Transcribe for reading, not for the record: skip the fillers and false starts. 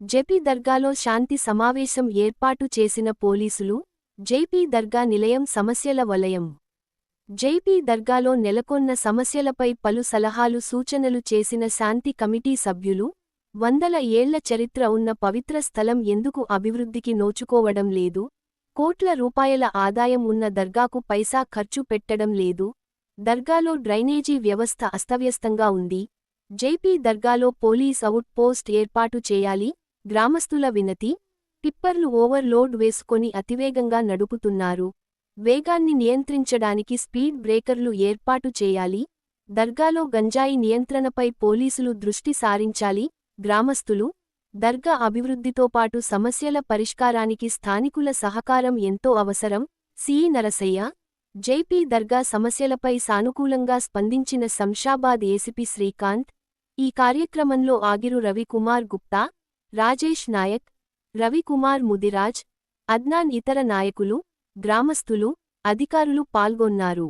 జెపి దర్గాలో శాంతి సమావేశం ఏర్పాటు చేసిన పోలీసులు, జెపి దర్గా నిలయం సమస్యల వలయం. జెపి దర్గాలో నెలకొన్న సమస్యలపై పలు సలహాలు సూచనలు చేసిన శాంతి కమిటీ సభ్యులు, వందల ఏళ్ల చరిత్ర ఉన్న పవిత్ర స్థలం ఎందుకు అభివృద్ధికి నోచుకోవడం లేదు, కోట్ల రూపాయల ఆదాయం ఉన్న దర్గాకు పైసా ఖర్చు పెట్టడం లేదు, దర్గాలో డ్రైనేజీ వ్యవస్థ అస్తవ్యస్తంగా ఉంది, జెపి దర్గాలో పోలీస్ అవుట్ పోస్ట్ ఏర్పాటు చేయాలి, గ్రామస్తుల వినతి, టిప్పర్లు ఓవర్ లోడ్ వేసుకొని అతివేగంగా నడుపుతున్నారు, వేగాన్ని నియంత్రించడానికి స్పీడ్ బ్రేకర్లు ఏర్పాటు చేయాలి, దర్గాలో గంజాయి నియంత్రణపై పోలీసులు దృష్టి సారించాలి, గ్రామస్తులు, దర్గా అభివృద్ధితో పాటు సమస్యల పరిష్కారానికి స్థానికుల సహకారం ఎంతో అవసరం. సి. నరసయ్య, జెపి దర్గా సమస్యలపై సానుకూలంగా స్పందించిన శంషాబాద్ ఏసీపీ శ్రీకాంత్. ఈ కార్యక్రమంలో ఆగిరు రవికుమార్ గుప్తా, రాజేష్ నాయక్, రవికుమార్ ముదిరాజ్, అద్నాన్ ఇతర నాయకులు, గ్రామస్తులు, అధికారులు పాల్గొన్నారు.